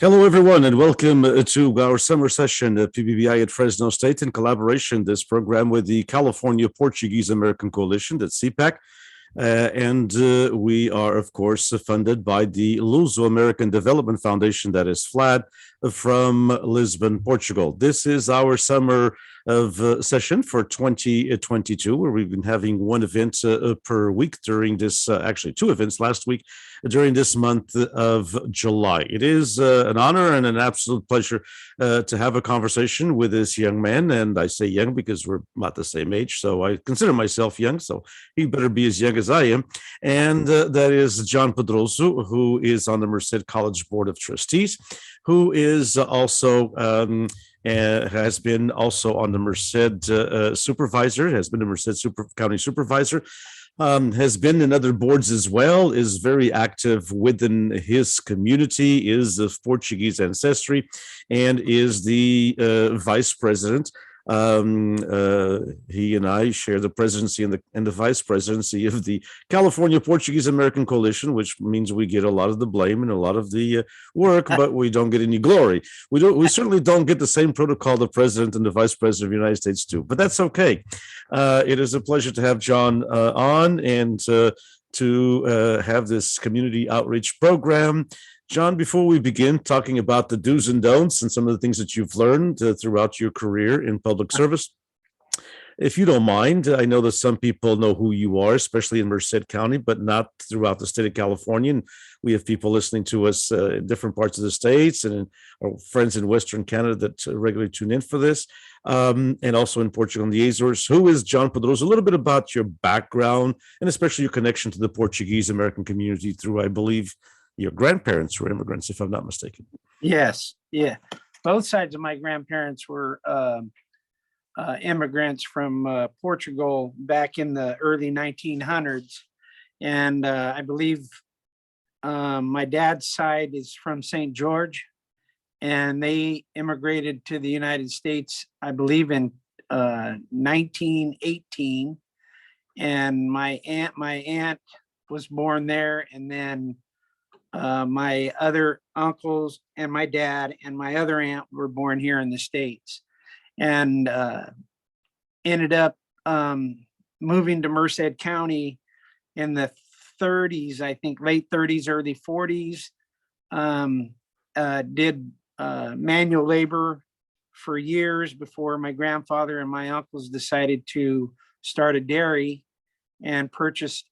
Hello, everyone, and welcome to our summer session at PBBI at Fresno State in collaboration. This program with the California Portuguese-American Coalition, that's CPAC. And we are, of course, funded by the Luso-American Development Foundation, that is FLAD, from Lisbon, Portugal. This is our summer of session for 2022, where we've been having one event per week during this, actually two events last week during this month of July. It is an honor and an absolute pleasure to have a conversation with this young man. And I say young because we're not the same age, so I consider myself young, so he better be as young as I am. And that is John Pedrozo, who is on the Merced College Board of Trustees, who is also has been also on the Merced supervisor, has been the Merced County supervisor, has been in other boards as well, is very active within his community, is of Portuguese ancestry, and is the vice president. He and I share the presidency and the vice presidency of the California Portuguese-American Coalition, which means we get a lot of the blame and a lot of the work, but we don't get any glory. We certainly don't get the same protocol the president and the vice president of the United States do, but that's okay. It is a pleasure to have John on and to have this community outreach program. John, before we begin talking about the do's and don'ts and some of the things that you've learned throughout your career in public service, if you don't mind, I know that some people know who you are, especially in Merced County, but not throughout the state of California. And we have people listening to us in different parts of the states and our friends in Western Canada that regularly tune in for this, and also in Portugal and the Azores. Who is John Pedrozo? A little bit about your background and especially your connection to the Portuguese-American community through, I believe, your grandparents were immigrants, if I'm not mistaken. Yes, yeah. Both sides of my grandparents were immigrants from Portugal back in the early 1900s. And I believe my dad's side is from St. George, and they immigrated to the United States, I believe, in 1918. And my aunt was born there, and then my other uncles and my dad and my other aunt were born here in the States, and ended up moving to Merced County in the 30s, I think late 30s, early 40s. Did manual labor for years before my grandfather and my uncles decided to start a dairy and purchase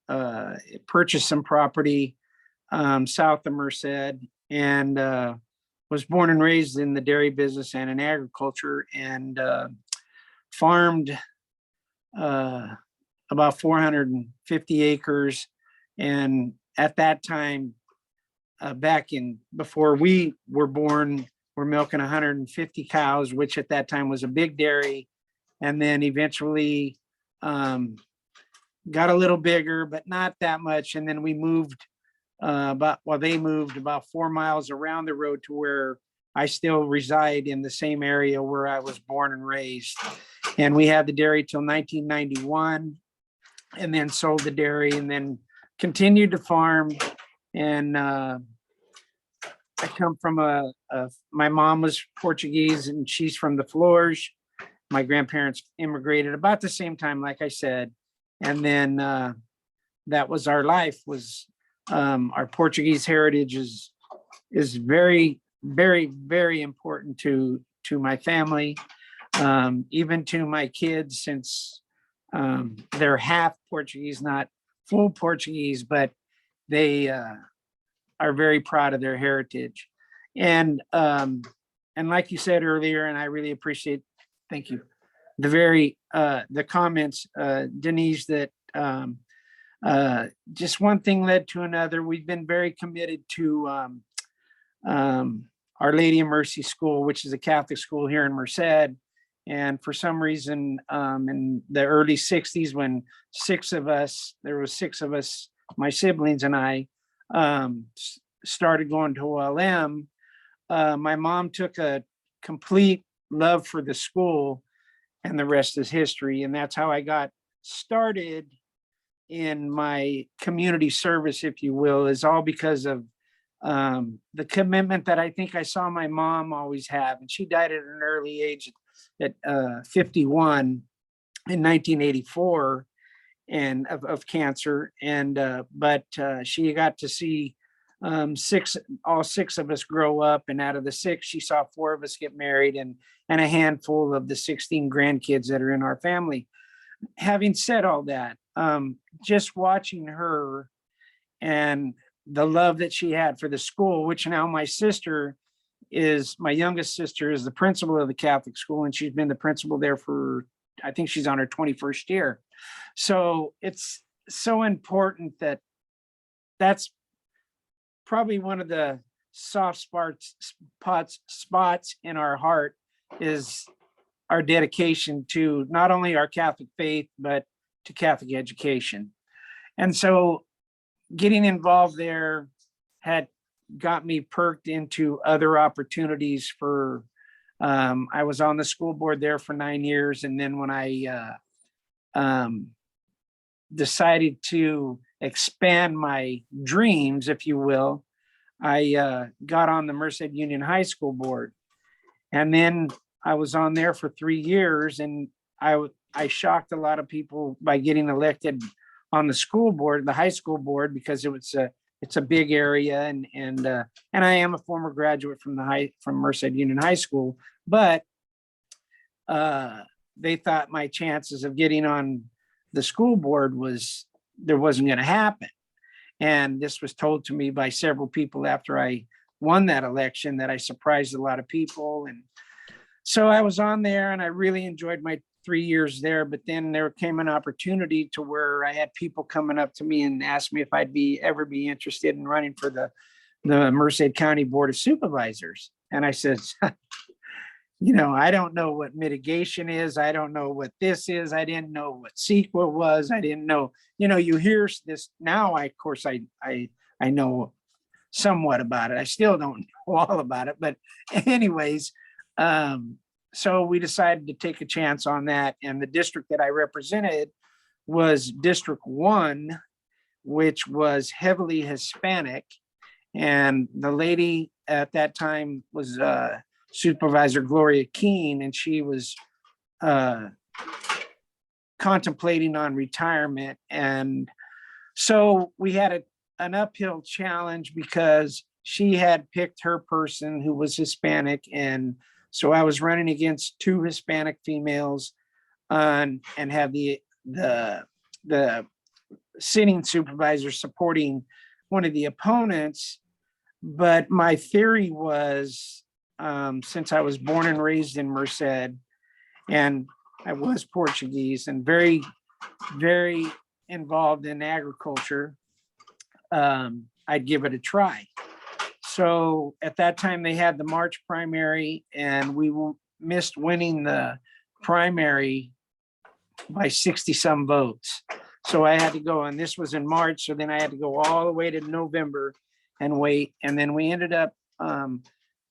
some property south of Merced, and was born and raised in the dairy business and in agriculture, and farmed about 450 acres. And at that time, before we were born, we're milking 150 cows, which at that time was a big dairy. And then eventually got a little bigger, but not that much. And then we moved they moved about 4 miles around the road to where I still reside in the same area where I was born and raised. And we had the dairy till 1991, and then sold the dairy, and then continued to farm. And I come from my mom was Portuguese, and she's from the Flores. My grandparents immigrated about the same time, like I said. And then that was our life, was our Portuguese heritage is very, very, very important to my family, even to my kids, since they're half Portuguese, not full Portuguese, but they are very proud of their heritage. And like you said earlier, and I really appreciate, thank you, the comments, Denise, that just one thing led to another. We've been very committed to Our Lady of Mercy School, which is a Catholic school here in Merced. And for some reason, in the early 60s, when there were six of us, my siblings and I, started going to OLM, my mom took a complete love for the school, and the rest is history. And that's how I got started in my community service, if you will, is all because of the commitment that I think I saw my mom always have. And she died at an early age at 51 in 1984 and of cancer. And but she got to see all six of us grow up, and out of the six, she saw four of us get married and a handful of the 16 grandkids that are in our family. Having said all that, just watching her and the love that she had for the school, which now my youngest sister is the principal of the Catholic school, and she's been the principal there for, I think she's on her 21st year. So it's so important that's probably one of the soft spots in our heart, is our dedication to not only our Catholic faith, but to Catholic education. And so getting involved there had got me perked into other opportunities for, I was on the school board there for 9 years. And then when I decided to expand my dreams, if you will, I got on the Merced Union High School board. And then I was on there for 3 years, and I shocked a lot of people by getting elected on the school board, the high school board, because it's a big area, and I am a former graduate from Merced Union High School, but they thought my chances of getting on the school board wasn't going to happen. And this was told to me by several people after I won that election, that I surprised a lot of people. And so I was on there, and I really enjoyed my 3 years there. But then there came an opportunity to where I had people coming up to me and asked me if I'd ever be interested in running for the Merced County Board of Supervisors. And I said, I don't know what mitigation is. I don't know what this is. I didn't know what CEQA was. I didn't know, you hear this now. Of course, I know somewhat about it. I still don't know all about it, but anyways, so we decided to take a chance on that. And the district that I represented was District 1, which was heavily Hispanic. And the lady at that time was Supervisor Gloria Keene, and she was contemplating on retirement. And so we had an uphill challenge because she had picked her person who was Hispanic. And so I was running against two Hispanic females and have the sitting supervisor supporting one of the opponents. But my theory was, since I was born and raised in Merced, and I was Portuguese and very, very involved in agriculture, I'd give it a try. So at that time they had the March primary, and we missed winning the primary by 60 some votes. So I had to go, and this was in March. So then I had to go all the way to November and wait. And then we ended up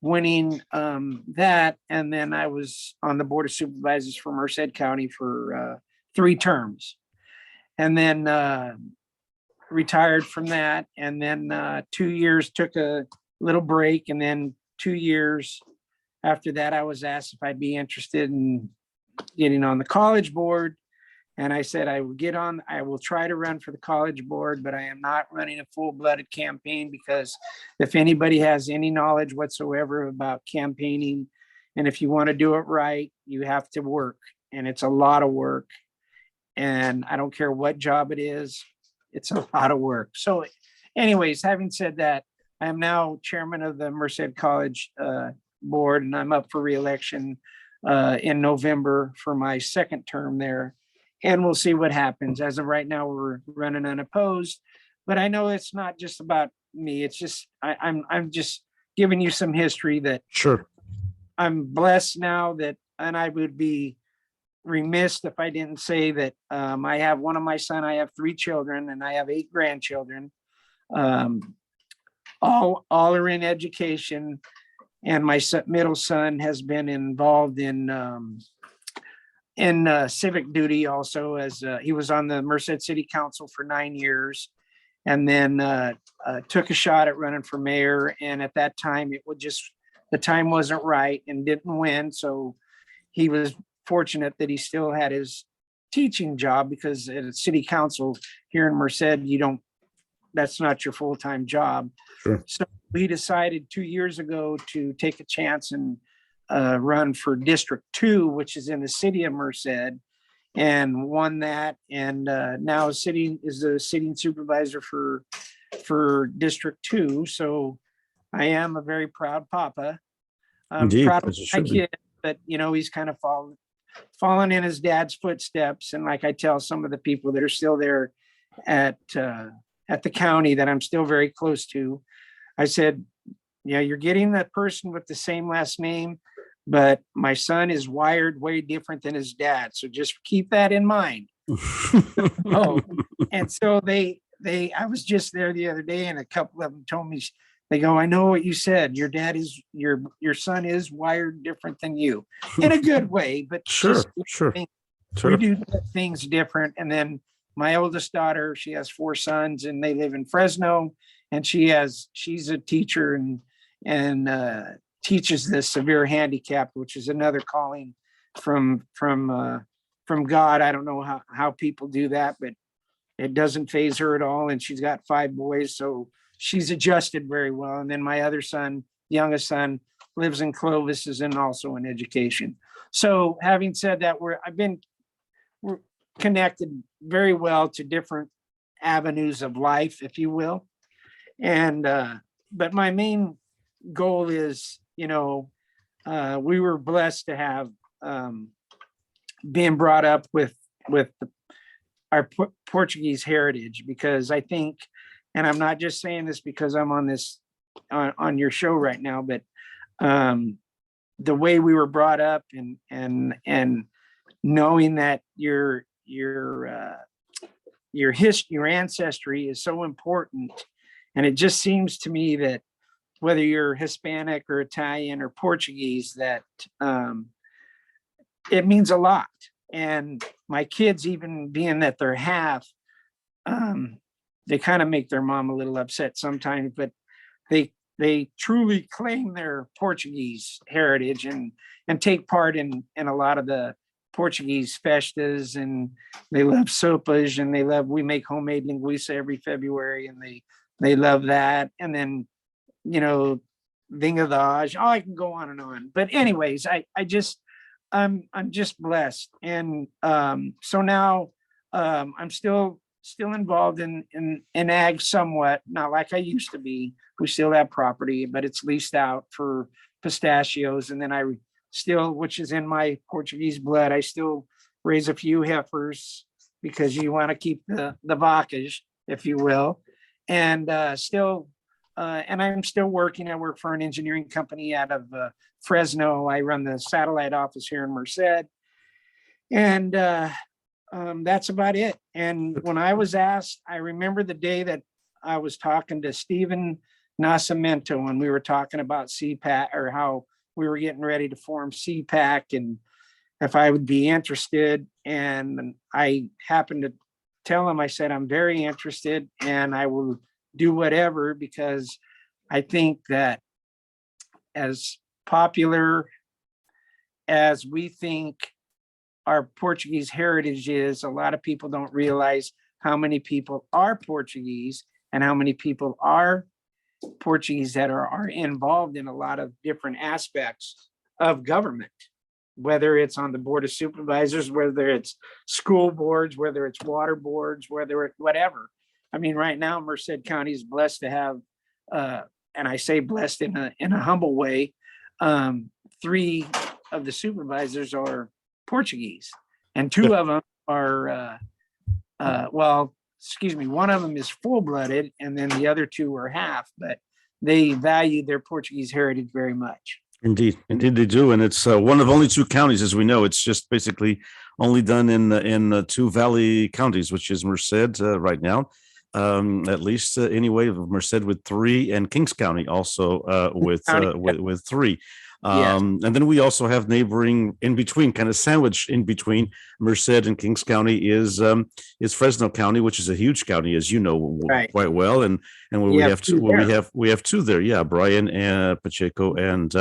winning that. And then I was on the Board of Supervisors for Merced County for 3 terms. And then retired from that. And then 2 years, took a little break. And then 2 years after that, I was asked if I'd be interested in getting on the college board. And I said, I will try to run for the college board, but I am not running a full-blooded campaign, because if anybody has any knowledge whatsoever about campaigning, and if you want to do it right, you have to work, and it's a lot of work. And I don't care what job it is, it's a lot of work. So anyways, having said that, I am now chairman of the Merced College board, and I'm up for re-election in November for my 2nd term there. And we'll see what happens. As of right now, we're running unopposed, but I know it's not just about me. It's just, I'm just giving you some history that Sure. I'm blessed now that, and I would be remiss if I didn't say that I have one of my son, I have 3 children, and I have 8 grandchildren. All are in education. And my middle son has been involved in civic duty also, as he was on the Merced City Council for 9 years. and then took a shot at running for mayor. And at that time, the time wasn't right and didn't win. So he was fortunate that he still had his teaching job, because at a city council here in Merced, that's not your full-time job. Sure. So we decided 2 years ago to take a chance and run for District 2, which is in the city of Merced, and won that. And now is the sitting supervisor for District 2. So I am a very proud papa. I'm Indeed, proud of as it my should be. kid, but he's kind of fallen in his dad's footsteps. And like I tell some of the people that are still there at the county that I'm still very close to, I said, you're getting that person with the same last name, but my son is wired way different than his dad. So just keep that in mind. And so I was just there the other day, and a couple of them told me, they go, I know what you said. Your son is wired different than you, in a good way, but Sure. We do things different. And then my oldest daughter, she has 4 sons, and they live in Fresno, and she's a teacher and teaches the severe handicapped, which is another calling from God. I don't know how people do that, but it doesn't faze her at all. And she's got 5 boys, so she's adjusted very well. And then my other son, youngest son, lives in Clovis, is also in education. So having said that, we're connected very well to different avenues of life, if you will. And but my main goal is, we were blessed to have been brought up with our Portuguese heritage, because I think, and I'm not just saying this because I'm on your show right now, but the way we were brought up, and knowing that your ancestry is so important. And it just seems to me that whether you're Hispanic or Italian or Portuguese, that it means a lot. And my kids, even being that they're half, they kind of make their mom a little upset sometimes, but they truly claim their Portuguese heritage and take part in a lot of the Portuguese festas, and they love sopas, and we make homemade linguiça every February, and they love that. And then, vingadage, I can go on and on. But anyways, I'm just blessed. And so now I'm still involved in ag somewhat, not like I used to be. We still have property, but it's leased out for pistachios. And then I still, which is in my Portuguese blood, I still raise a few heifers, because you want to keep the vacas, if you will. And I'm still working. I work for an engineering company out of Fresno. I run the satellite office here in Merced. And that's about it. And when I was asked, I remember the day that I was talking to Stephen Nascimento, and we were talking about CPAC, or how we were getting ready to form CPAC, and if I would be interested. And I happened to tell him, I said, I'm very interested, and I will do whatever, because I think that as popular as we think our Portuguese heritage is, a lot of people don't realize how many people are Portuguese and how many people are Portuguese that are involved in a lot of different aspects of government, whether it's on the board of supervisors, whether it's school boards, whether it's water boards, whether it's whatever. I mean, right now, Merced County is blessed to have, and I say blessed in a humble way, 3 of the supervisors are Portuguese, and 2 of them are, one of them is full-blooded, and then the other 2 are half, but they value their Portuguese heritage very much. Indeed they do. And it's one of only 2 counties, as we know. It's just basically only done in 2 valley counties, which is Merced right now. At least anyway, Merced with 3, and Kings County also with 3. And then we also have neighboring in between, kind of sandwich in between, Merced and Kings County is Fresno County, which is a huge county, as you know Right. quite well. And where You we have have two two, where there. we have two there, yeah, Brian and Pacheco and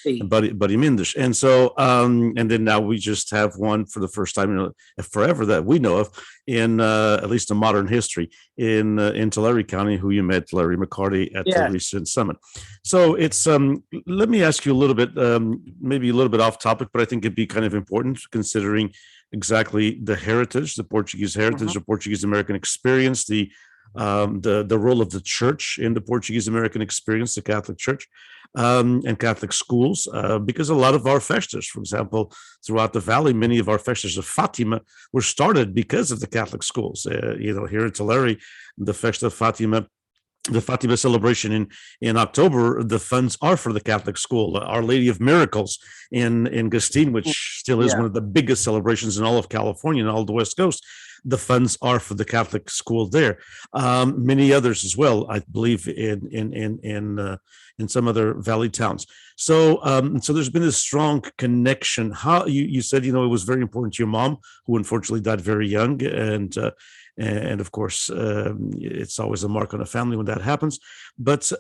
Hey. Buddy Mindish. And so and then now we just have one for the first time forever that we know of in at least in modern history in Tulare County, who you met, Larry McCarty, at the Yes. recent summit. So it's let me ask you a little bit, maybe a little bit off topic, but I think it'd be kind of important considering exactly the heritage, the Portuguese heritage, the Portuguese-American experience, the role of the church in the Portuguese-American experience, the Catholic Church, and Catholic schools, because a lot of our festas, for example, throughout the valley, many of our festas of Fatima were started because of the Catholic schools. Here in Tulare, the Festa of Fatima, the Fatima celebration in October, the funds are for the Catholic school. Our Lady of Miracles in Gustine, which still is one of the biggest celebrations in all of California and all the West Coast, the funds are for the Catholic school there. Many others as well, I believe, in some other valley towns. So there's been a strong connection. How you said, it was very important to your mom, who unfortunately died very young, and of course, it's always a mark on a family when that happens. But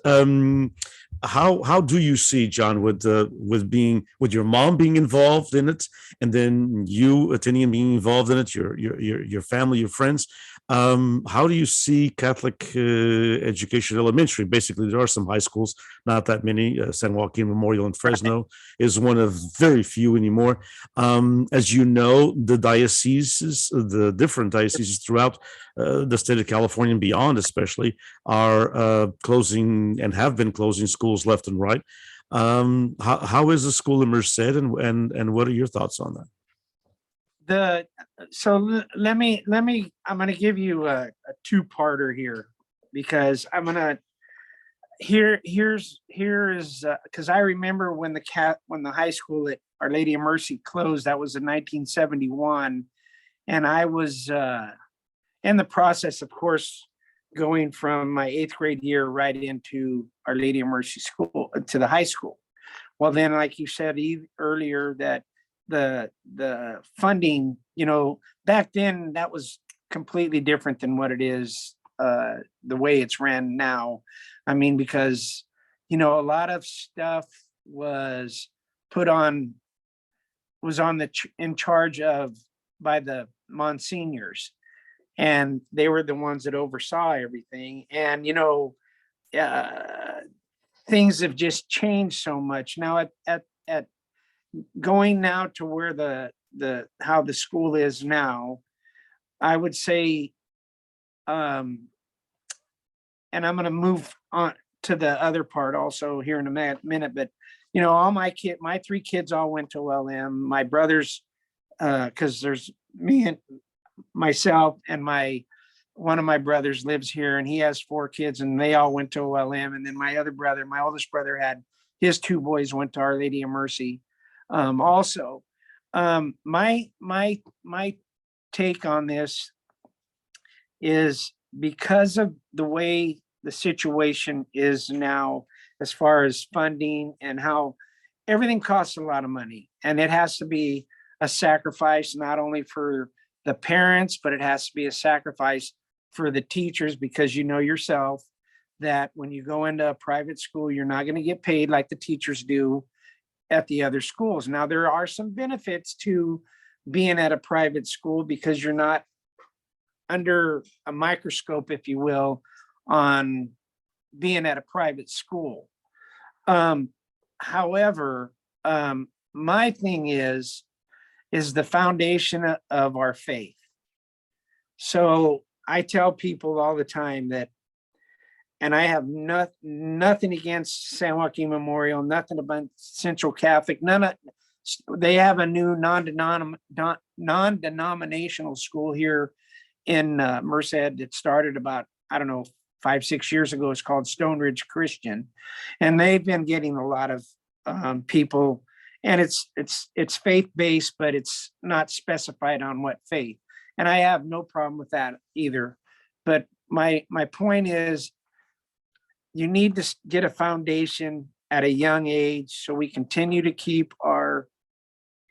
how do you see, John, with your mom being involved in it, and then you attending and being involved in it, your family, your friends? How do you see Catholic education elementary? Basically, there are some high schools, not that many. San Joaquin Memorial in Fresno is one of very few anymore. As you know, the different dioceses throughout the state of California and beyond, especially, are closing and have been closing schools left and right. How is the school in Merced, and what are your thoughts on that? Let me, I'm going to give you a two-parter here, because I'm going to, here is, because I remember when the high school at Our Lady of Mercy closed, that was in 1971. And I was in the process, of course, going from my 8th grade year right into Our Lady of Mercy school, to the high school. Well, then, like you said earlier, that the funding, back then, that was completely different than what it is, the way it's ran now. I mean, because, a lot of stuff was in charge of by the Monsignors, and they were the ones that oversaw everything. And, things have just changed so much now at going now to where how the school is now. I would say, and I'm going to move on to the other part also here in a minute, but all my 3 kids all went to OLM. My brothers, because there's me and myself, and one of my brothers lives here, and he has 4 kids, and they all went to OLM. And then my oldest brother, had his 2 boys went to Our Lady of Mercy. Also, my take on this is, because of the way the situation is now, as far as funding and how everything costs a lot of money, and it has to be a sacrifice, not only for the parents, but it has to be a sacrifice for the teachers, because yourself that when you go into a private school, you're not going to get paid like the teachers do at the other schools. Now, there are some benefits to being at a private school, because you're not under a microscope, if you will, on being at a private school. However, my thing is the foundation of our faith. So I tell people all the time that, and I have nothing against San Joaquin Memorial, nothing about Central Catholic, they have a new non-denominational school here in Merced. It started about, 5-6 years ago. It's called Stone Ridge Christian, and they've been getting a lot of people, and it's faith-based, but it's not specified on what faith. And I have no problem with that either. But my point is, you need to get a foundation at a young age, so we continue to keep our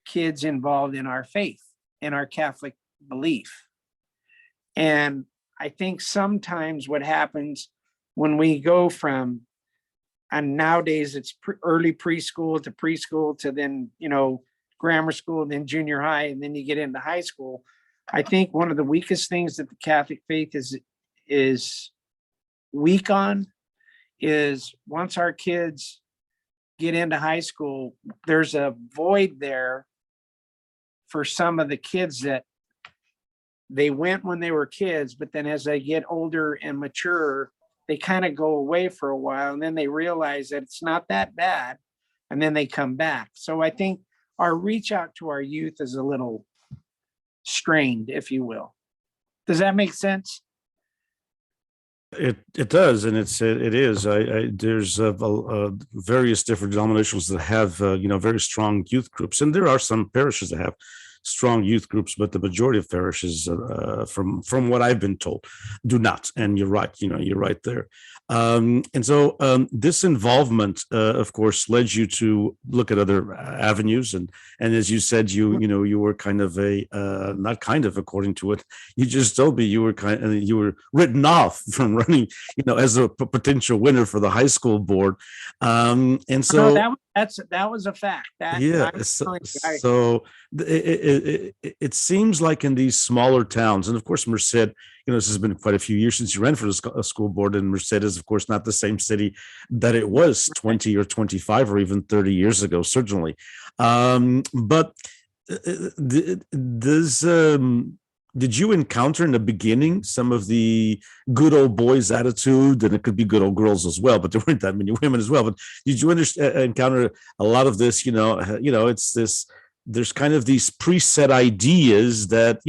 kids involved in our faith. in our Catholic belief. And I think sometimes what happens when we go from, and nowadays it's early preschool to then, grammar school, then junior high, and then you get into high school. I think one of the weakest things that the Catholic faith is weak on is once our kids get into high school, there's a void there for some of the kids that they went when they were kids, but then as they get older and mature, they kind of go away for a while, and then they realize that it's not that bad, and then they come back. So I think our reach out to our youth is a little strained, if you will. Does that make sense? It does, and it is. There's various different denominations that have very strong youth groups, and there are some parishes that have strong youth groups, but the majority of parishes, from what I've been told, do not. And you're right. You're right there. And so this involvement, of course, led you to look at other avenues, and as you said, you were kind of not kind of, according to it, you just told me you were written off from running, as a potential winner for the high school board, and so no, that was a fact. So it seems like in these smaller towns, and of course Merced, this has been quite a few years since you ran for the school board, and Merced is of course not the same city that it was 20 or 25 or even 30 years ago, certainly. But did you encounter in the beginning some of the good old boys attitude, and it could be good old girls as well, but there weren't that many women as well, but did you encounter a lot of this, it's this, there's kind of these preset ideas that,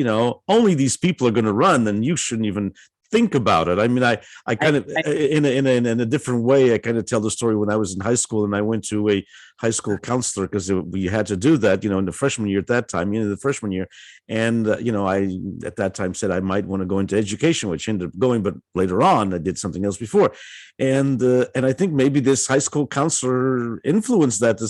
only these people are going to run, and you shouldn't even think about it. I mean, I kind of, in a different way, I kind of tell the story when I was in high school and I went to a high school counselor because we had to do that, in the freshman year at that time, the freshman year. And, I, at that time, said I might want to go into education, which ended up going, but later on, I did something else before. And I think maybe this high school counselor influenced that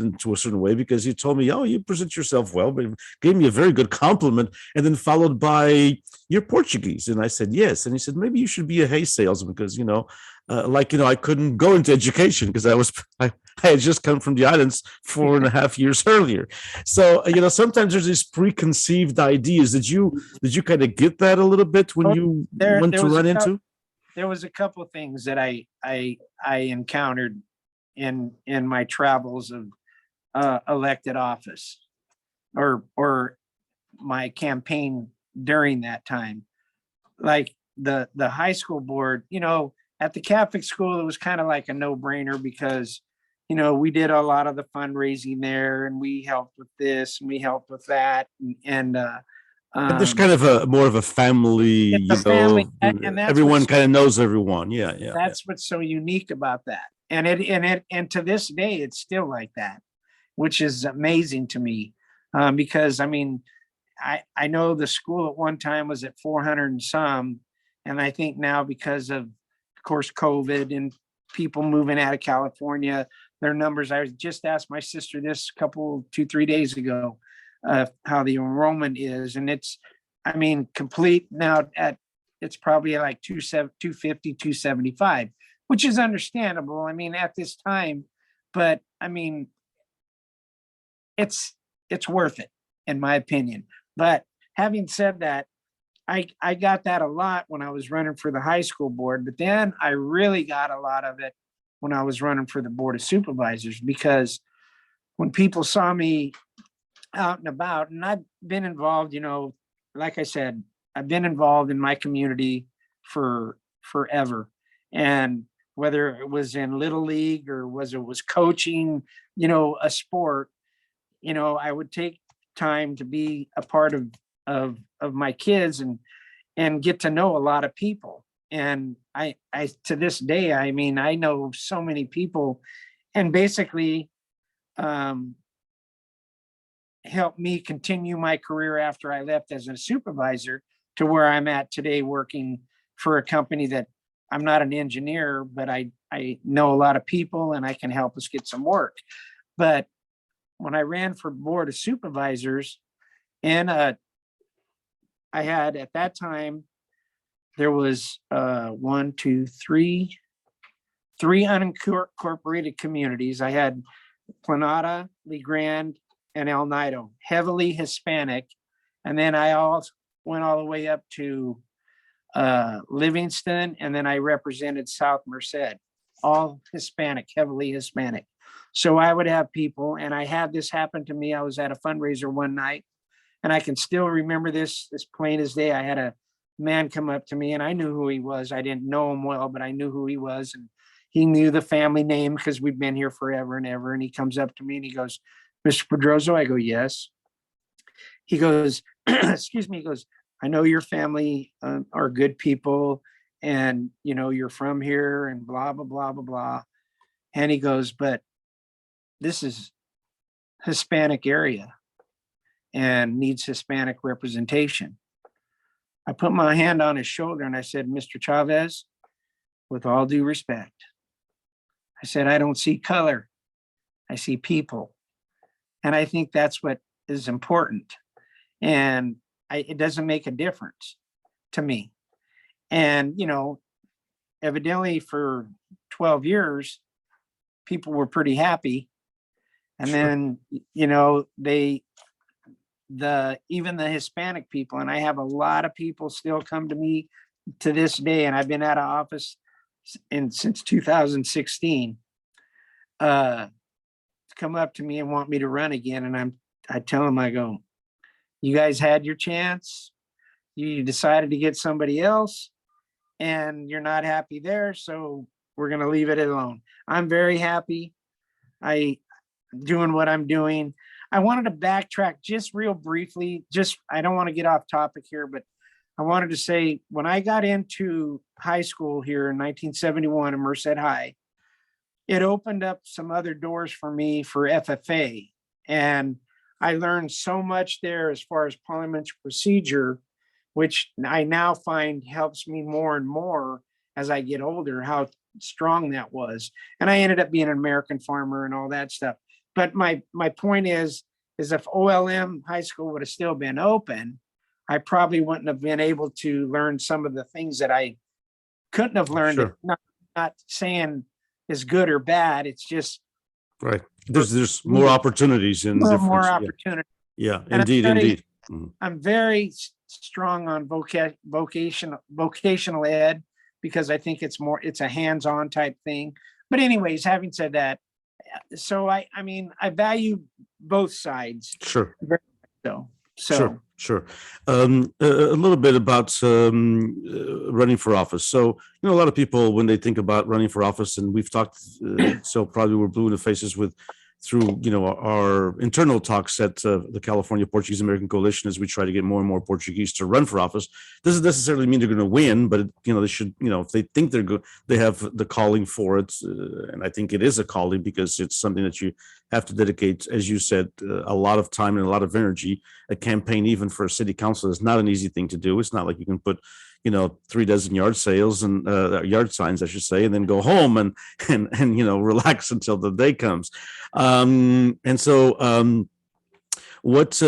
into a certain way, because he told me, oh, you present yourself well, but gave me a very good compliment, and then followed by, you're Portuguese. And I said, yes. And he said, maybe you should be a hay salesman, because, I couldn't go into education because I had just come from the islands 4.5 years earlier. So, sometimes there's these preconceived ideas. Did you kind of get that a little bit when you went to run into? There was a couple of things that I encountered in my travels of elected office or my campaign during that time. Like the high school board, at the Catholic school, it was kind of like a no-brainer because, we did a lot of the fundraising there, and we helped with this and we helped with that. And there's kind of more of a family, family, and everyone kind of knows everyone. Yeah. That's what's so unique about that. And to this day, it's still like that, which is amazing to me. Because I mean, I know the school at one time was at 400 and some, and I think now because of course, COVID and people moving out of California, their numbers. I just asked my sister this 2-3 days ago, how the enrollment is, and it's, complete now it's probably like 250, 275, which is understandable. At this time, but it's worth it in my opinion. But having said that, I got that a lot when I was running for the high school board, but then I really got a lot of it when I was running for the board of supervisors, because when people saw me out and about, and I've been involved, like I said, I've been involved in my community for forever. And whether it was in Little League or it was coaching, a sport, I would take time to be a part of my kids and get to know a lot of people. And I to this day, I know so many people, and basically helped me continue my career after I left as a supervisor to where I'm at today, working for a company that I'm not an engineer, but I know a lot of people and I can help us get some work. But when I ran for board of supervisors, And I had at that time, there was one, two, three unincorporated communities. I had Planada, Lee Grande, and El Nido, heavily Hispanic. And then I also went all the way up to Livingston, and then I represented South Merced, all Hispanic, heavily Hispanic. So I would have people, and I had this happen to me. I was at a fundraiser one night, and I can still remember this as plain as day. I had a man come up to me, and I knew who he was. I didn't know him well, but I knew who he was, and he knew the family name because we've been here forever and ever. And he comes up to me and he goes, "Mr. Pedrozo?" I go, "Yes." He goes, "Excuse me." He goes, "I know your family are good people, and you're from here, and blah blah blah blah blah." And he goes, "But this is Hispanic area and needs Hispanic representation." I put my hand on his shoulder and I said, "Mr. Chavez, with all due respect," I said, "I don't see color. I see people." And I think that's what is important. And it doesn't make a difference to me. And, evidently for 12 years, people were pretty happy. And Sure. then, even the Hispanic people, and I have a lot of people still come to me to this day, and I've been out of office since 2016, come up to me and want me to run again. And I tell them, I go, "You guys had your chance. You decided to get somebody else, and you're not happy there. So we're going to leave it alone." I'm very happy. I doing what I'm doing. I wanted to backtrack just real briefly. I don't want to get off topic here, but I wanted to say when I got into high school here in 1971 in Merced High, it opened up some other doors for me for FFA. And I learned so much there as far as parliamentary procedure, which I now find helps me more and more as I get older, how strong that was. And I ended up being an American farmer and all that stuff. But my point is if OLM high school would have still been open, I probably wouldn't have been able to learn some of the things that I couldn't have learned. Sure. Not saying is good or bad. It's just Right. There's more opportunities and more difference. opportunity. Yeah, And indeed. I'm very strong on vocational ed because I think it's a hands-on type thing. But anyways, having said that, so I value both sides. Sure. So Sure. A little bit about running for office. So, a lot of people, when they think about running for office, and we've talked, so probably we're blue in the faces through our internal talks at the California Portuguese-American Coalition, as we try to get more and more Portuguese to run for office. Doesn't necessarily mean they're going to win, but they should, if they think they're good, they have the calling for it, and I think it is a calling because it's something that you have to dedicate, as you said, a lot of time and a lot of energy. A campaign, even for a city council, is not an easy thing to do. It's not like you can put 3 dozen yard sales and yard signs, I should say, and then go home and relax until the day comes. And so what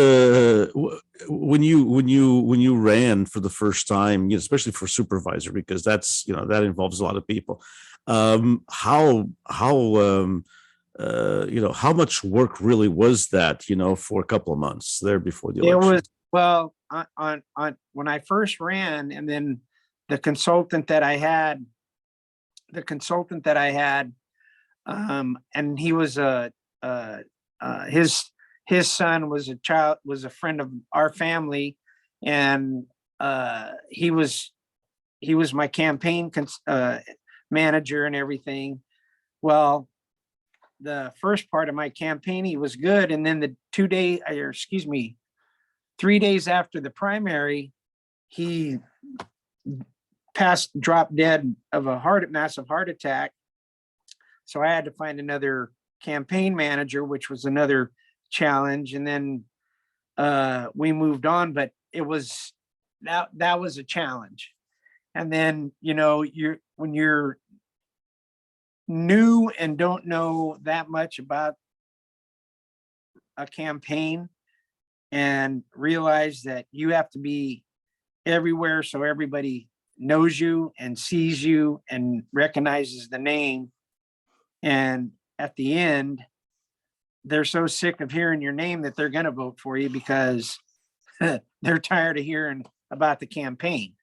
when you ran for the first time, especially for supervisor, because that's that involves a lot of people, how much work really was that, for a couple of months there before the election? It was, well, on when I first ran, and then the consultant that I had, and he was his son was a friend of our family, and he was my campaign manager and everything. Well, the first part of my campaign, he was good. And then the 3 days after the primary, he dropped dead of a massive heart attack. So I had to find another campaign manager, which was another challenge. And then we moved on, but it was, that was a challenge. And then, when you're new and don't know that much about a campaign, and realize that you have to be everywhere so everybody knows you and sees you and recognizes the name. And at the end, they're so sick of hearing your name that they're going to vote for you because they're tired of hearing about the campaign.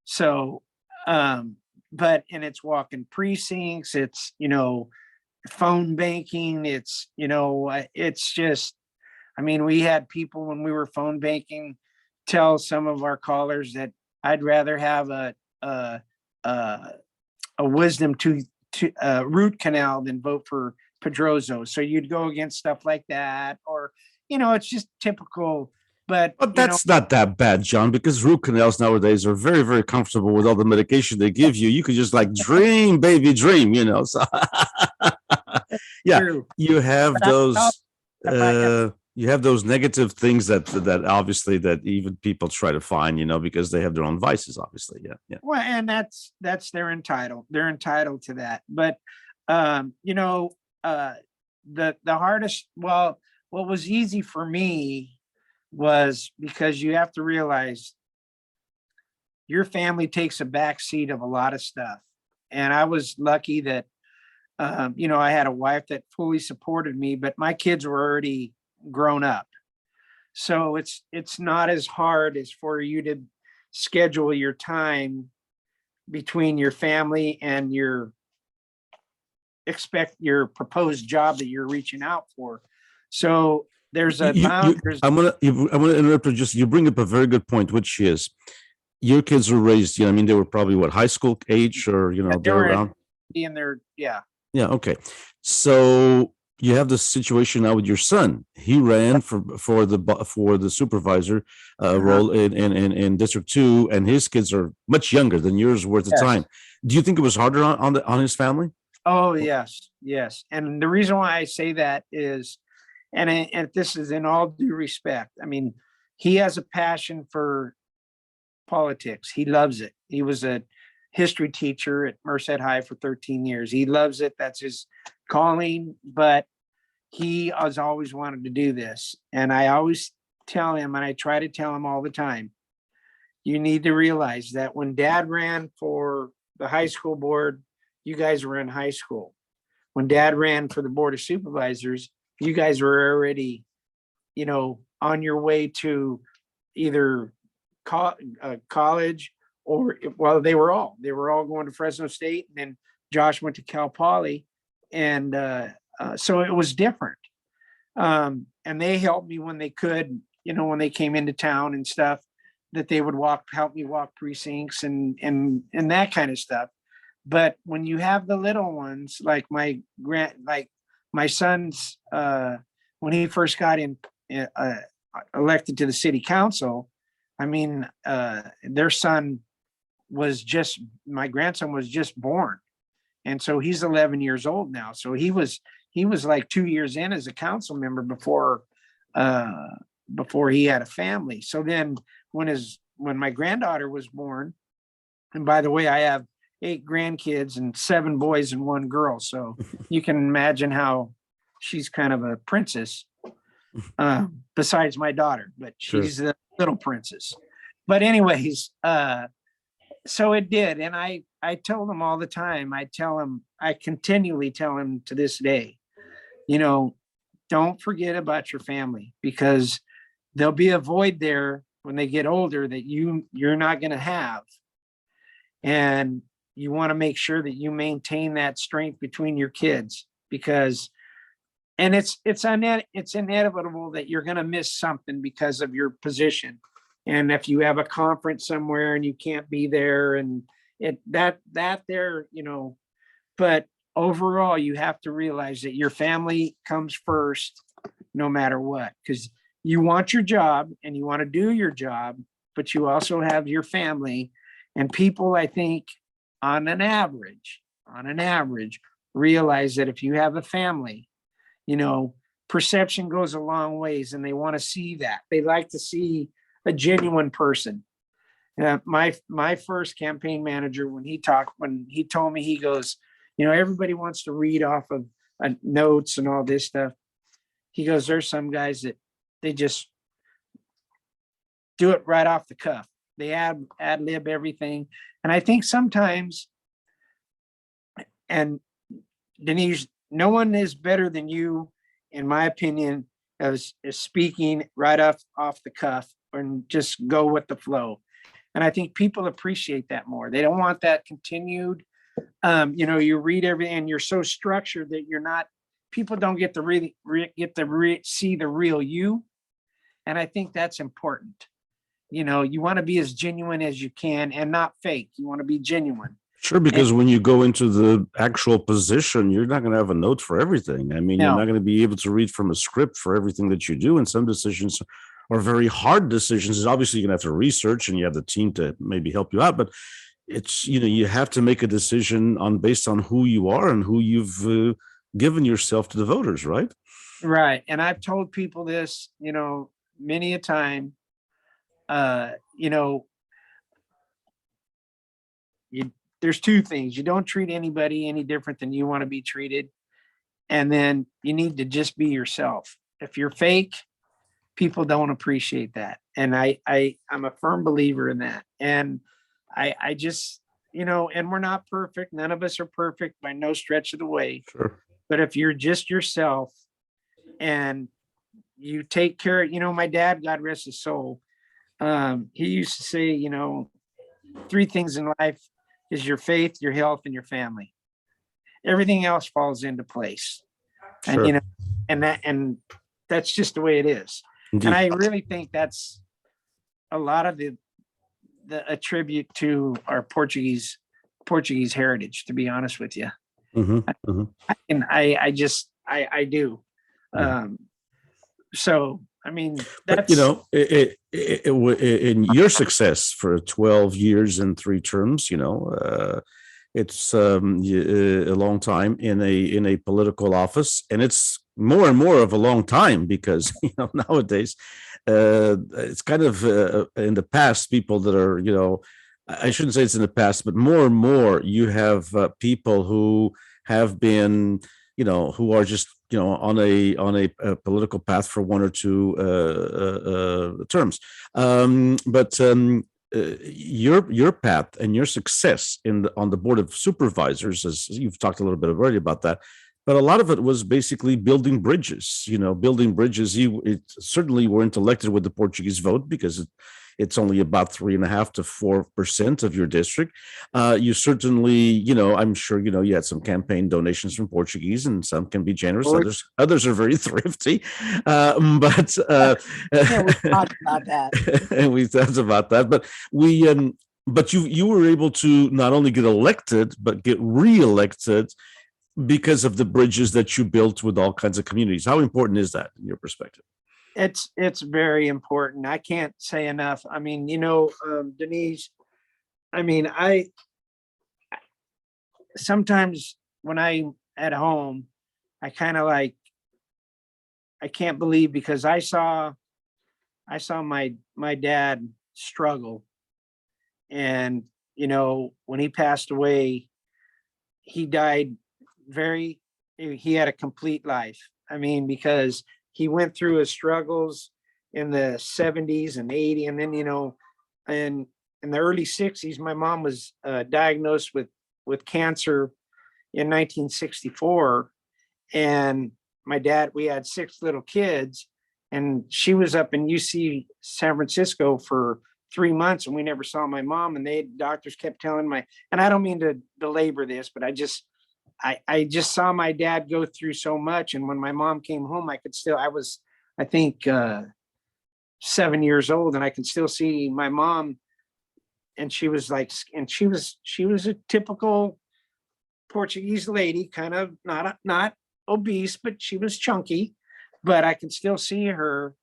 So, but, and it's walking precincts, it's, phone banking, it's, it's just, I mean, we had people when we were phone banking tell some of our callers that I'd rather have a wisdom tooth root canal than vote for Pedrozo. So you'd go against stuff like that, or, it's just typical. But that's not that bad, John, because root canals nowadays are very, very comfortable with all the medication they give you. You could just like dream, baby, dream, So yeah, true. you have But those. if I have- You have those negative things that obviously that even people try to find, because they have their own vices, obviously. Yeah. Well, and that's they're entitled. They're entitled to that. But the hardest, well, what was easy for me was because you have to realize your family takes a back seat of a lot of stuff. And I was lucky that I had a wife that fully supported me, but my kids were already grown up. So it's not as hard as for you to schedule your time between your family and your proposed job that you're reaching out for. So there's a I'm gonna interrupt you. You bring up a very good point, which is your kids were raised. I mean, they were probably what, high school age, or they're around. In their Yeah. Okay. So you have this situation now with your son. He ran for the supervisor role in District 2, and his kids are much younger than yours were at the time. Do you think it was harder on his family? Oh, yes. And the reason why I say that is, and this is in all due respect, I mean, he has a passion for politics. He loves it. He was a history teacher at Merced High for 13 years. He loves it. That's his calling, but he has always wanted to do this. And I always tell him, and I try to tell him all the time, you need to realize that when Dad ran for the high school board, you guys were in high school. When Dad ran for the board of supervisors, you guys were already, on your way to either college, or, well, they were all going to Fresno State, and then Josh went to Cal Poly, and so it was different. And they helped me when they could, when they came into town and stuff, that they would help me walk precincts and that kind of stuff. But when you have the little ones, like my son's, when he first got elected to the city council, I mean, my grandson was just born. And so he's 11 years old now. So he was like 2 years in as a council member before he had a family. So then when my granddaughter was born, and by the way, I have 8 grandkids and 7 boys and 1 girl. So you can imagine how she's kind of a princess, besides my daughter, but she's the little princess. But anyways, so it did. And I told him all the time, I continually tell him to this day, don't forget about your family, because there'll be a void there when they get older that you're not going to have. And you want to make sure that you maintain that strength between your kids, because, and it's inevitable that you're going to miss something because of your position. And if you have a conference somewhere and you can't be there, and but overall, you have to realize that your family comes first, no matter what, because you want your job and you want to do your job, but you also have your family. And people, I think, on an average, realize that if you have a family, perception goes a long ways, and they want to see that. They like to see a genuine person. My first campaign manager, when he told me, he goes, everybody wants to read off of notes and all this stuff. He goes, there's some guys that they just do it right off the cuff. They ad lib everything. And I think sometimes, and Denise, no one is better than you, in my opinion, as speaking right off the cuff and just go with the flow. And I think people appreciate that more. They don't want that continued. You read everything and you're so structured that you're not, people don't get to really see the real you. And I think that's important. You want to be as genuine as you can and not fake. You want to be genuine. Sure, because when you go into the actual position, you're not going to have a note for everything. I mean, you're not going to be able to read from a script for everything that you do. And some decisions are very hard decisions. Obviously, you're going to have to research and you have the team to maybe help you out. But it's, you have to make a decision based on who you are and who you've given yourself to the voters, right? Right. And I've told people this, many a time, there's two things. You don't treat anybody any different than you want to be treated. And then you need to just be yourself. If you're fake, people don't appreciate that. And I'm a firm believer in that. And I just, and we're not perfect. None of us are perfect by no stretch of the way. Sure. But if you're just yourself and you take care, my dad, God rest his soul, he used to say, three things in life is your faith, your health, and your family. Everything else falls into place. Sure. And that's just the way it is. Indeed. And I really think that's a lot of the attribute to our Portuguese heritage, to be honest with you. Mm-hmm. Mm-hmm. And I do. So, I mean, that's, in your success for 12 years and 3 terms, it's a long time in a political office, and it's more and more of a long time because nowadays it's kind of in the past, people that are I shouldn't say it's in the past, but more and more you have people who have been who are just on a political path for 1 or 2 terms, but your path and your success on the board of supervisors, as you've talked a little bit already about that, but a lot of it was basically building bridges. Building bridges. You certainly weren't elected with the Portuguese vote because it's only about 3.5% to 4% of your district. You certainly, I'm sure, you had some campaign donations from Portuguese, and some can be generous. Others are very thrifty. Yeah, we talked about that. And we talked about that. But but you were able to not only get elected, but get reelected because of the bridges that you built with all kinds of communities. How important is that in your perspective? It's very important. I can't say enough. I mean, Denise, I mean, I sometimes when I'm at home, I kind of I can't believe, because I saw my dad struggle. And, when he passed away, he died he had a complete life. I mean, because he went through his struggles in the 70s and 80s. And then, and in the early 60s, my mom was diagnosed with cancer in 1964. And my dad, we had 6 little kids, and she was up in UC San Francisco for 3 months, and we never saw my mom. And doctors kept telling and I don't mean to belabor this, but I just saw my dad go through so much. And when my mom came home, I was, I think, 7 years old, and I can still see my mom. And she was a typical Portuguese lady, kind of not obese, but she was chunky, but I can still see her.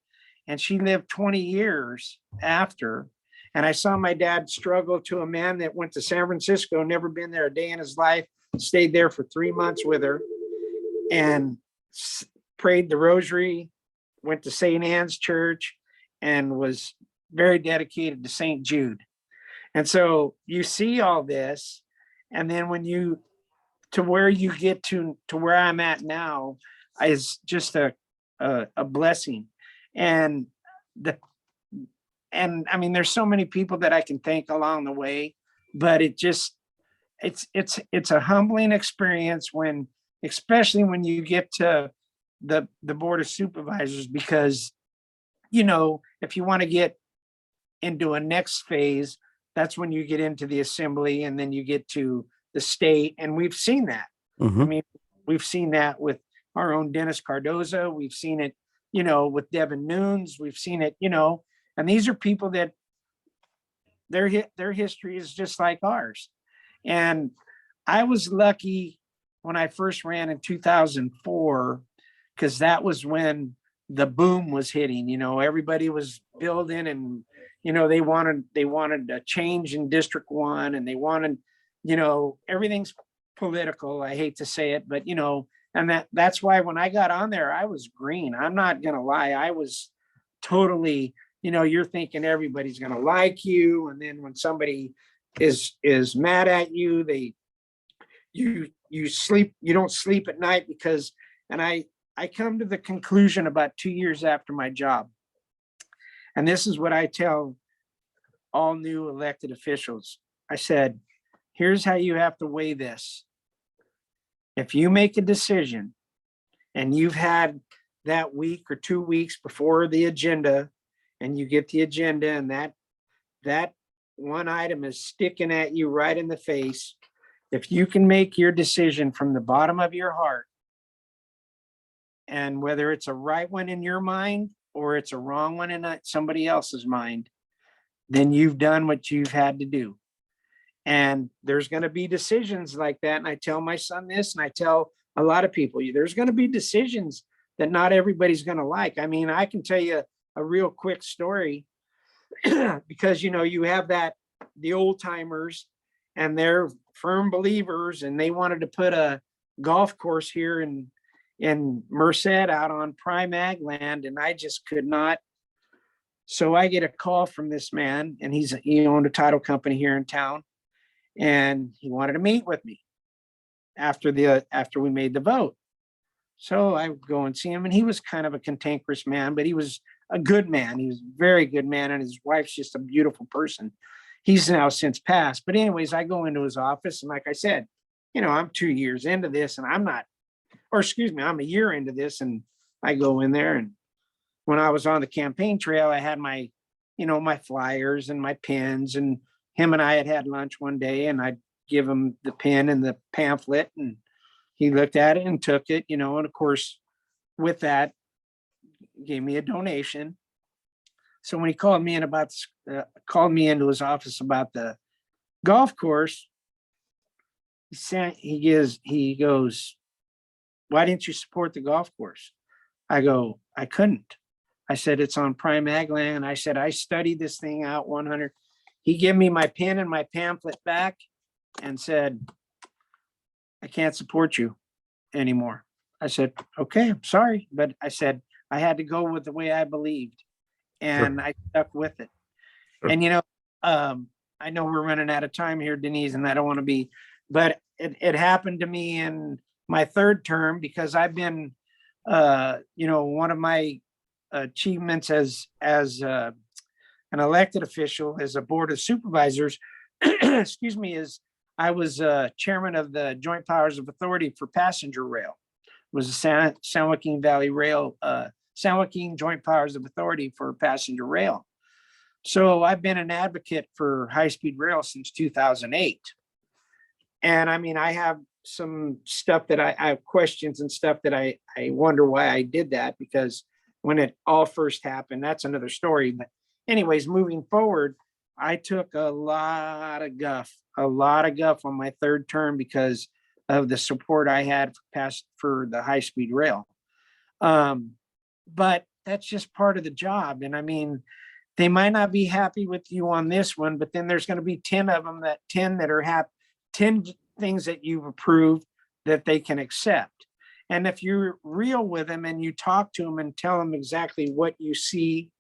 And she lived 20 years after. And I saw my dad struggle to a man that went to San Francisco, never been there a day in his life, stayed there for 3 months with her, and prayed the rosary, went to St. Anne's Church, and was very dedicated to St. Jude. And so you see all this, and then when to where you get to where I'm at now is just a blessing. And the, and I mean, there's so many people that I can thank along the way, but it's a humbling experience when, especially when you get to the Board of Supervisors, because, if you want to get into a next phase, that's when you get into the assembly, and then you get to the state. And we've seen that. I mean, we've seen that with our own Dennis Cardozo. We've seen it, with Devin Nunes. We've seen it, and these are people that their history is just like ours. And I was lucky when I first ran in 2004, because that was when the boom was hitting. Everybody was building, and they wanted a change in District 1, and they wanted, everything's political. I hate to say it, but and that's why when I got on there, I was green. I'm not gonna lie, I was totally, you're thinking everybody's gonna like you, and then when somebody is mad at you, you sleep, you don't sleep at night, because, and I come to the conclusion about 2 years after my job, and this is what I tell all new elected officials. I said, here's how you have to weigh this. If you make a decision and you've had that week or 2 weeks before the agenda, and you get the agenda, and that one item is sticking at you right in the face, if you can make your decision from the bottom of your heart, and whether it's a right one in your mind or it's a wrong one in somebody else's mind, then you've done what you've had to do. And there's going to be decisions like that. And I tell my son this, and I tell a lot of people, there's going to be decisions that not everybody's going to like. I mean, I can tell you a real quick story because, you have the old timers, and they're firm believers, and they wanted to put a golf course here in Merced out on prime ag land, and I just could not. So I get a call from this man, and he owned a title company here in town, and he wanted to meet with me after we made the vote. So I go and see him, and he was kind of a cantankerous man, but he was a good man. He was a very good man, and his wife's just a beautiful person. He's now since passed. But anyways, I go into his office, and like I said, I'm 2 years into this, and I'm a year into this, and I go in there, and when I was on the campaign trail, I had my, my flyers and my pins, and him and I had lunch one day, and I'd give him the pin and the pamphlet, and he looked at it and took it, and of course, with that, gave me a donation. So when he called me into his office about the golf course, he goes, "Why didn't you support the golf course?" I go, "I couldn't." I said, "It's on prime ag land." And I said, "I studied this thing out 100. He gave me my pen and my pamphlet back and said, "I can't support you anymore." I said, "Okay, I'm sorry." But I said, I had to go with the way I believed, and I stuck with it. Sure. And, I know we're running out of time here, Denise, and I don't want to be, but it happened to me in my third term, because I've been, one of my achievements as an elected official, as a Board of Supervisors, excuse me, is I was chairman of the Joint Powers of Authority for passenger rail. It was the San Joaquin Valley Rail, San Joaquin Joint Powers of Authority for passenger rail. So I've been an advocate for high-speed rail since 2008. And I mean, I have some stuff that I have questions and stuff that I wonder why I did that, because when it all first happened, that's another story. But anyways, moving forward, I took a lot of guff on my third term because of the support I had for the high-speed rail. But that's just part of the job. And I mean, they might not be happy with you on this one, but then there's going to be 10 of them, 10 that are happy, 10 things that you've approved that they can accept. And if you're real with them and you talk to them and tell them exactly what you see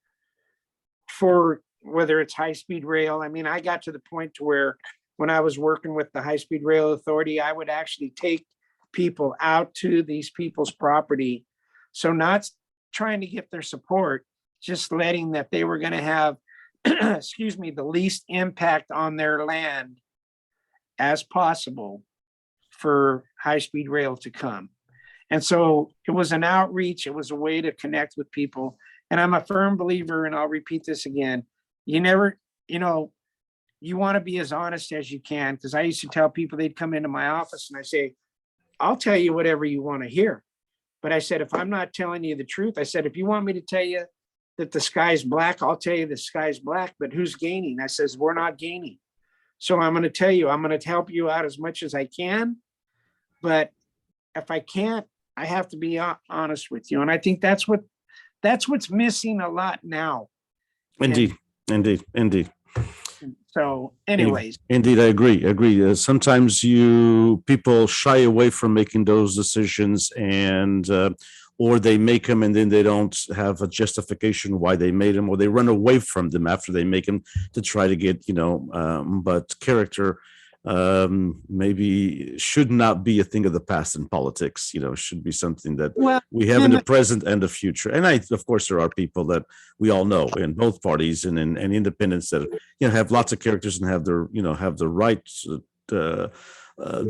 for whether it's high-speed rail. I mean, I got to the point to where when I was working with the High-Speed Rail Authority, I would actually take people out to these people's property. So not trying to get their support, just letting that they were going to have, excuse me, the least impact on their land as possible for high-speed rail to come. And so it was an outreach. It was a way to connect with people. And I'm a firm believer, and I'll repeat this again, you never, you know, you want to be as honest as you can. Because I used to tell people, they'd come into my office and I say, I'll tell you whatever you want to hear. But I said, if I'm not telling you the truth, I said, if you want me to tell you that the sky's black, I'll tell you the sky's black, but who's gaining? I says, we're not gaining. So I'm going to tell you, I'm going to help you out as much as I can. But if I can't, I have to be honest with you. And I think that's what's missing a lot now. Indeed. So anyways. Indeed, I agree. Sometimes people shy away from making those decisions, and or they make them and then they don't have a justification why they made them, or they run away from them after they make them to try to get, but character maybe should not be a thing of the past in politics. Should be something that we have in the present and the future. And of course, there are people that we all know in both parties and independents that have lots of characters and have the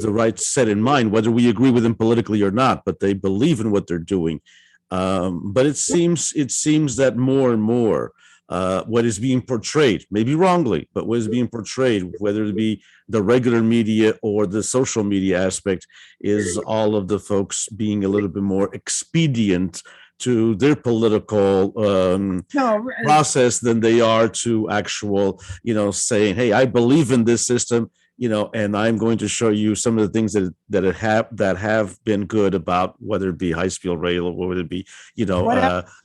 right set in mind, whether we agree with them politically or not, but they believe in what they're doing. But it seems that more and more what is being portrayed, maybe wrongly, but what is being portrayed, whether it be the regular media or the social media aspect, is all of the folks being a little bit more expedient to their political process than they are to actual, saying, hey, I believe in this system, and I'm going to show you some of the things that have been good about, whether it be high-speed rail or whether it be,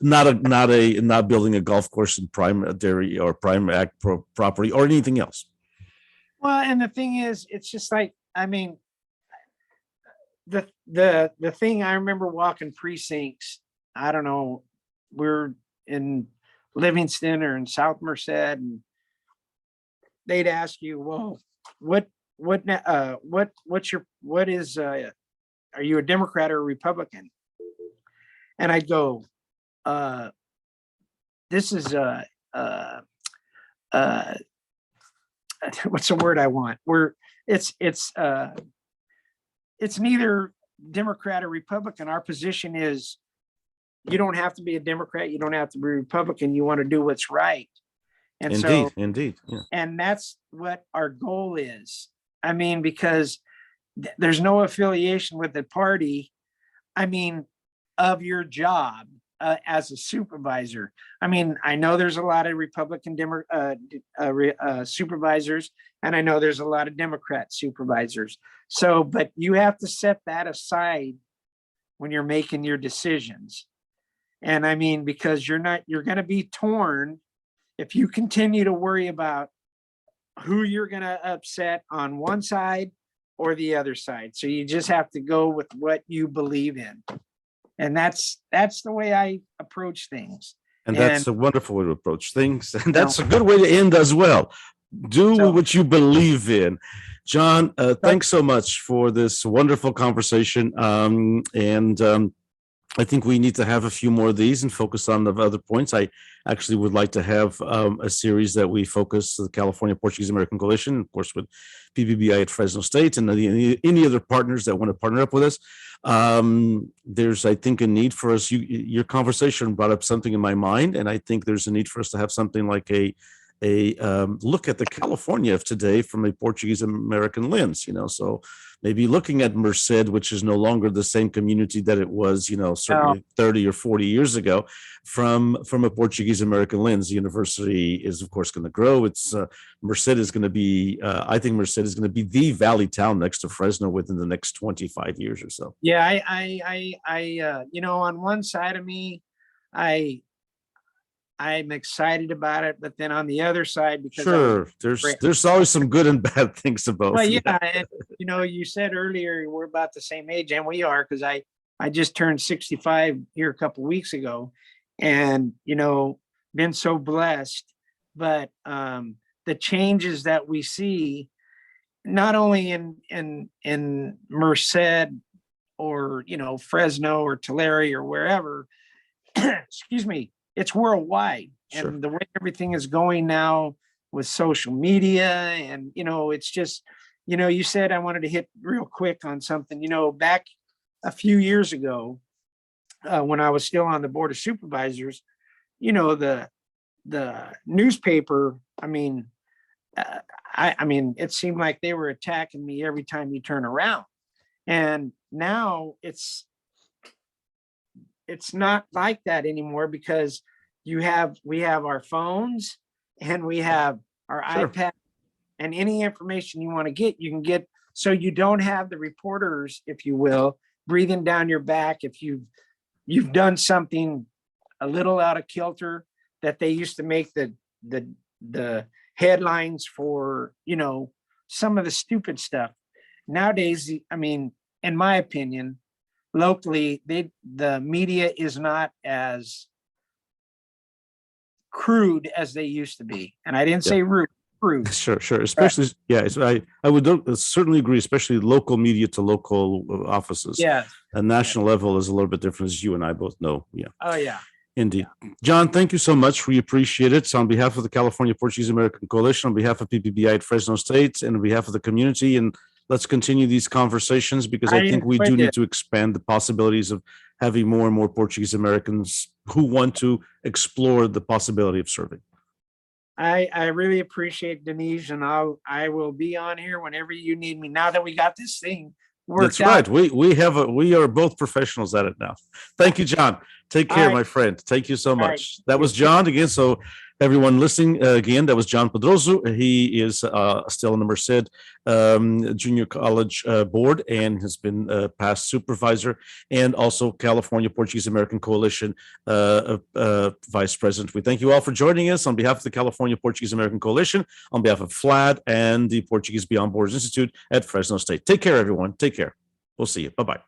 not building a golf course in primary or prime act property or anything else. Well, and the thing is, it's just like, I mean, the thing, I remember walking precincts. I don't know, we're in Livingston or in South Merced, and they'd ask you, well, are you a Democrat or a Republican? And I'd go, this is what's the word I want? It's neither Democrat or Republican. Our position is, you don't have to be a Democrat, you don't have to be a Republican, you want to do what's right. And indeed. Yeah. And that's what our goal is. I mean, because there's no affiliation with the party, of your job as a supervisor. I know there's a lot of Republican supervisors, and I know there's a lot of Democrat supervisors. So, but you have to set that aside when you're making your decisions. And because you're going to be torn if you continue to worry about who you're going to upset on one side or the other side. So you just have to go with what you believe in. And that's the way I approach things. And that's a wonderful way to approach things. And that's a good way to end as well. Do what you believe in. John, thanks so much for this wonderful conversation. I think we need to have a few more of these and focus on the other points. I actually would like to have a series that we focus the California Portuguese-American Coalition, of course, with PBBI at Fresno State and any other partners that want to partner up with us. There's, I think, a need for us. Your conversation brought up something in my mind, and I think there's a need for us to have something like a look at the California of today from a Portuguese-American lens, so maybe looking at Merced, which is no longer the same community that it was, certainly 30 or 40 years ago, from a Portuguese-American lens. The university is, of course, going to grow. Merced is going to be, I think Merced is going to be the valley town next to Fresno within the next 25 years or so. Yeah, I on one side of me, I'm excited about it, but then on the other side, because there's always some good and bad things about. Well, yeah, and, you said earlier we're about the same age, and we are, because I just turned 65 here a couple of weeks ago, and been so blessed. But the changes that we see, not only in Merced or Fresno or Tulare or wherever, excuse me. it's worldwide. Sure. And the way everything is going now with social media, and it's just, you said I wanted to hit real quick on something. Back a few years ago, when I was still on the board of supervisors, the newspaper, I mean, it seemed like they were attacking me every time you turn around. And now it's not like that anymore, because we have our phones and we have our Sure. iPad, and any information you want to get, you can get. So you don't have the reporters, if you will, breathing down your back if you've done something a little out of kilter, that they used to make the headlines for, some of the stupid stuff. Nowadays, I mean, in my opinion, locally, the media is not as crude as they used to be. And I didn't say rude, crude. Sure. Especially, I would certainly agree, especially local media to local offices. Yeah. A national level is a little bit different, as you and I both know. Yeah. Oh, yeah. Indeed. John, thank you so much. We appreciate it. So on behalf of the California Portuguese-American Coalition, on behalf of PPBI at Fresno State, and on behalf of the community, and let's continue these conversations, because I think we do need to expand the possibilities of having more and more Portuguese Americans who want to explore the possibility of serving. I really appreciate Denise, and I will be on here whenever you need me. Now that we got this thing worked out. That's right. We are both professionals at it now. Thank you, John. Take care, my friend. Thank you so much. That was John again. So everyone listening, again, that was John Pedrozo. He is still on the Merced Junior College board, and has been past supervisor, and also California Portuguese-American Coalition vice president. We thank you all for joining us on behalf of the California Portuguese-American Coalition, on behalf of FLAD and the Portuguese Beyond Borders Institute at Fresno State. Take care, everyone. Take care. We'll see you. Bye-bye.